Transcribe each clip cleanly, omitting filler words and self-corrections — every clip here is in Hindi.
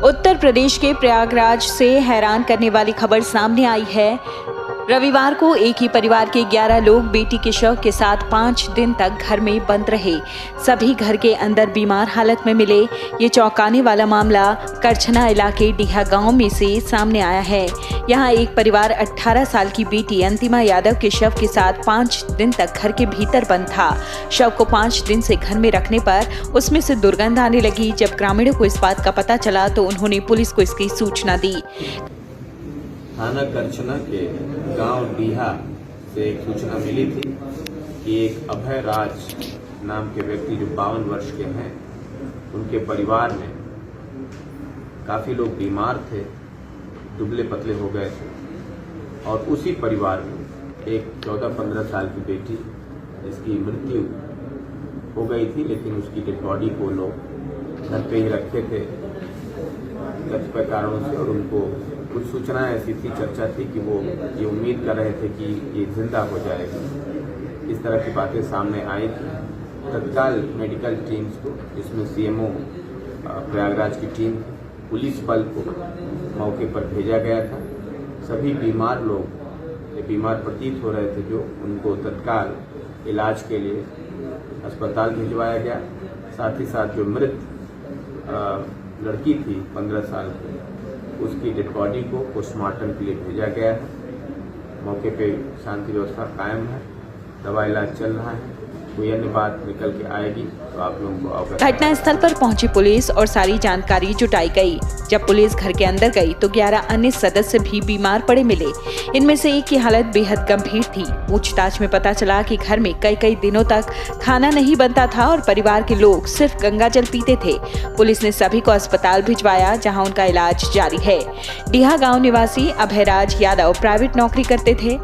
उत्तर प्रदेश के प्रयागराज से हैरान करने वाली खबर सामने आई है। रविवार को एक ही परिवार के 11 लोग बेटी के शव के साथ 5 दिन तक घर में बंद रहे। सभी घर के अंदर बीमार हालत में मिले। ये चौंकाने वाला मामला करछना इलाके डीहा गांव में से सामने आया है। यहाँ एक परिवार 18 साल की बेटी अंतिमा यादव के शव के साथ 5 दिन तक घर के भीतर बंद था। शव को 5 दिन से घर में रखने पर उसमें से दुर्गंध आने लगी। जब ग्रामीणों को इस बात का पता चला तो उन्होंने पुलिस को इसकी सूचना दी। थाना करछना के गांव डीहा से एक सूचना मिली थी कि एक अभय राज नाम के व्यक्ति जो 52 वर्ष के हैं, उनके परिवार में काफ़ी लोग बीमार थे, दुबले पतले हो गए थे और उसी परिवार में एक 14-15 साल की बेटी जिसकी मृत्यु हो गई थी, लेकिन उसकी डेड बॉडी को लोग घर पे ही रखे थे कतिपय कारणों से। और उनको कुछ सूचनाएं ऐसी थी, चर्चा थी कि वो ये उम्मीद कर रहे थे कि ये जिंदा हो जाएगा। इस तरह की बातें सामने आई थी। तत्काल मेडिकल टीम्स को, जिसमें सीएमओ प्रयागराज की टीम, पुलिस बल को मौके पर भेजा गया था। सभी बीमार लोग, ये बीमार प्रतीत हो रहे थे जो, उनको तत्काल इलाज के लिए अस्पताल भिजवाया गया। साथ ही साथ जो मृत लड़की थी 15 साल की, उसकी डेड बॉडी को पोस्टमार्टम के लिए भेजा गया है। मौके पे शांति व्यवस्था कायम है, दवा इलाज चल रहा है। कोई अन्य बात निकल के आएगी तो आप लोगों को अवगत। घटना स्थल पर पहुंची पुलिस और सारी जानकारी जुटाई गई। जब पुलिस घर के अंदर गई तो 11 अन्य सदस्य भी बीमार पड़े मिले। इनमें से एक की हालत बेहद गंभीर थी। पूछताछ में पता चला कि घर में कई दिनों तक खाना नहीं बनता था और परिवार के लोग सिर्फ गंगा जल पीते थे। पुलिस ने सभी को अस्पताल भिजवाया, जहां उनका इलाज जारी है। डीहा गांव निवासी अभयराज यादव प्राइवेट नौकरी करते थे।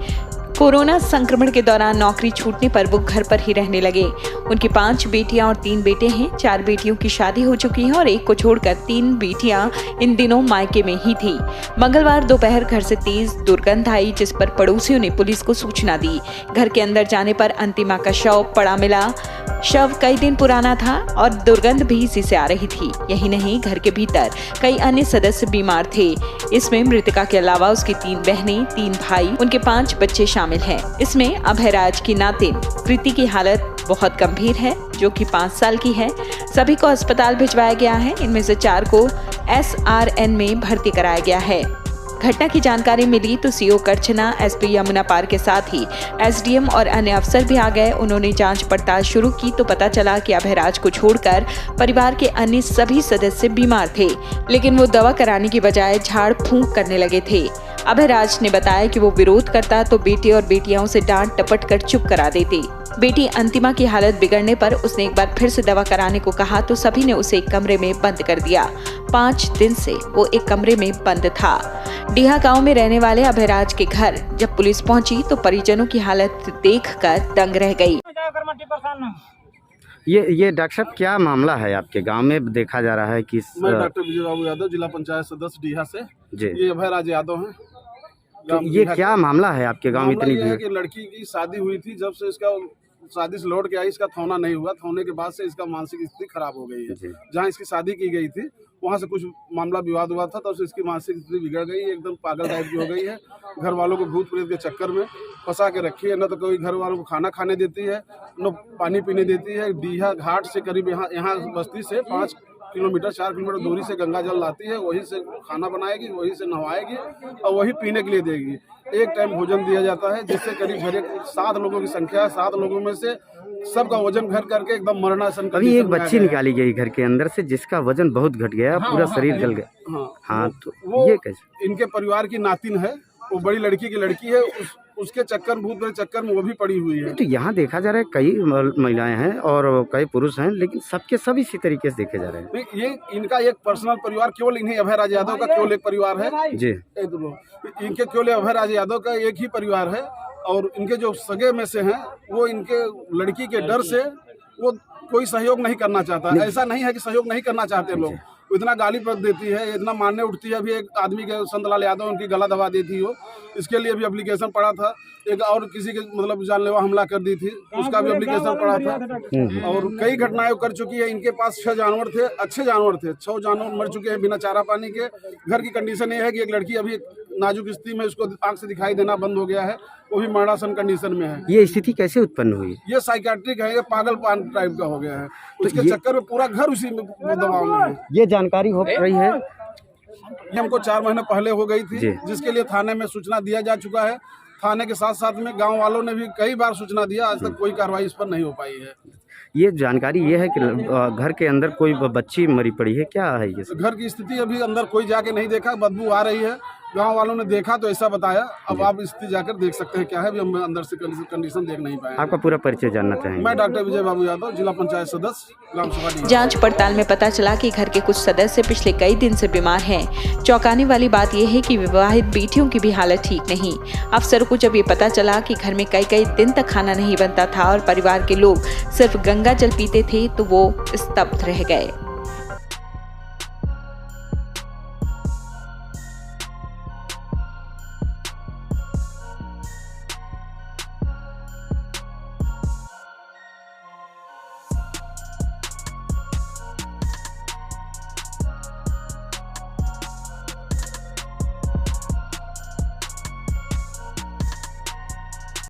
कोरोना संक्रमण के दौरान नौकरी छूटने पर वो घर पर ही रहने लगे। उनकी 5 बेटियां और 3 बेटे हैं। 4 बेटियों की शादी हो चुकी है और एक को छोड़कर 3 बेटियां इन दिनों मायके में ही थी। मंगलवार दोपहर घर से तेज दुर्गंध आई, जिस पर पड़ोसियों ने पुलिस को सूचना दी। घर के अंदर जाने पर अंतिमा का शव पड़ा मिला। शव कई दिन पुराना था और दुर्गंध भी इसी से आ रही थी। यही नहीं, घर के भीतर कई अन्य सदस्य बीमार थे। इसमें मृतका के अलावा उसकी 3 बहनें, 3 भाई, उनके 5 बच्चे शामिल हैं। इसमें अभयराज की नातिन कृति की हालत बहुत गंभीर है, जो कि 5 साल की है। सभी को अस्पताल भिजवाया गया है। इनमें से 4 को SRN में भर्ती कराया गया है। घटना की जानकारी मिली तो सीओ करछना, एसपी यमुना पार के साथ ही एसडीएम और अन्य अफसर भी आ गए। उन्होंने जांच पड़ताल शुरू की तो पता चला कि अभयराज को छोड़कर परिवार के अन्य सभी सदस्य बीमार थे, लेकिन वो दवा कराने की बजाय झाड़ फूंक करने लगे थे। अभयराज ने बताया कि वो विरोध करता तो बेटे और बेटियां उसे डांट टपट कर चुप करा देते। बेटी अंतिमा की हालत बिगड़ने पर उसने एक बार फिर से दवा कराने को कहा तो सभी ने उसे एक कमरे में बंद कर दिया। 5 दिन से वो एक कमरे में बंद था। डीहा गांव में रहने वाले अभयराज के घर जब पुलिस पहुंची तो परिजनों की हालत देखकर दंग रह गई। ये डॉक्टर साहब, क्या मामला है आपके गांव में? देखा जा रहा है कि मैं डॉक्टर विजय बाबू यादव, जिला पंचायत सदस्य डीहा से। जी, ये अभयराज यादव हैं। तो ये क्या मामला है आपके गांव में? इतनी है कि लड़की की शादी हुई थी, जब से इसका शादी से लौट के आई, इसका थौना नहीं हुआ। थौने के बाद से इसका मानसिक स्थिति खराब हो गई है। जहाँ इसकी शादी की गई थी वहाँ से कुछ मामला विवाद हुआ था, तब से इसकी मानसिक स्थिति बिगड़ गई है। एकदम पागल टाइप की हो गई है। घर वालों को भूत प्रेत के चक्कर में फंसा के रखी है। न तो कोई घर वालों को खाना खाने देती है, न पानी पीने देती है। डीहा घाट से करीब यहाँ बस्ती से 5 किलोमीटर 4 किलोमीटर दूरी से गंगा जल लाती है। वहीं से खाना बनाएगी, वहीं से नहवाएगी और वही पीने के लिए देगी। एक टाइम भोजन दिया जाता है, जिससे करीब घर 7 लोगों की संख्या है। 7 लोगों में से सबका वजन घट करके एकदम मरणासन। अभी एक बच्ची निकाली गई घर के अंदर से, जिसका वजन बहुत घट गया, पूरा शरीर जल गया। हाँ, तो ये कैसे? इनके परिवार की नातिन है, वो बड़ी लड़की की लड़की है। उसके चक्कर, भूत प्रेत चक्कर में वो भी पड़ी हुई है। तो यहाँ देखा जा रहा है कई महिलाएं हैं और कई पुरुष हैं, लेकिन सबके सब इसी तरीके से देखे जा रहे हैं। ये इनका एक पर्सनल परिवार, केवल इन्हीं अभयराज यादव का केवल एक परिवार है जी। इनके केवल अभयराज यादव का एक ही परिवार है। और इनके जो सगे में से हैं, वो इनके लड़की के डर से वो कोई सहयोग नहीं करना चाहता। ऐसा नहीं है कि सहयोग नहीं करना चाहते लोग, वो इतना गाली पद देती है, इतना मारने उठती है। अभी एक आदमी के संतलाल यादव उनकी गला दबा देती हो, इसके लिए भी एप्लीकेशन पड़ा था। एक और किसी के मतलब जानलेवा हमला कर दी थी, उसका भी एप्लीकेशन पड़ा था। और कई घटनाएं कर चुकी है। इनके पास 6 जानवर थे, अच्छे जानवर थे। 6 जानवर मर चुके हैं बिना चारा पानी के। घर की कंडीशन ये है कि एक लड़की अभी नाजुक स्थिति में, उसको आंख से दिखाई देना बंद हो गया है, वो भी मरणासन कंडीशन में है। ये स्थिति कैसे उत्पन्न हुई? ये साइकेट्रिक है, ये पागलपन टाइप का हो गया है। उसके चक्कर में पूरा घर उसी में दबाव में है। ये जानकारी हो रही है, ये हमको 4 महीने पहले हो गई थी, जिसके लिए थाने में सूचना दिया जा चुका है। थाने के साथ साथ में गांव वालों ने भी कई बार सूचना दिया, आज तक कोई कार्रवाई इस पर नहीं हो पाई है। ये जानकारी ये है कि घर के अंदर कोई बच्ची मरी पड़ी है, क्या है ये? घर की स्थिति अभी अंदर कोई जाके नहीं देखा, बदबू आ रही है। गांव वालों ने देखा तो ऐसा बताया। अब आप स्थिति जाकर देख सकते हैं क्या है, अभी हम अंदर से कंडीशन देख नहीं पाए। आपका पूरा परिचय जानना चाहेंगे? मैं डॉक्टर विजय बाबू यादव, जिला पंचायत सदस्य, ग्राम सभा। जांच पड़ताल में पता चला कि घर के कुछ सदस्य पिछले कई दिन से बीमार हैं। चौंकाने वाली बात यह है कि विवाहित बेटियों की भी हालत ठीक नहीं। अफसरों को जब ये पता चला कि घर में कई दिन तक खाना नहीं बनता था और परिवार के लोग सिर्फ गंगा जल पीते थे, तो वो स्तब्ध रह गए।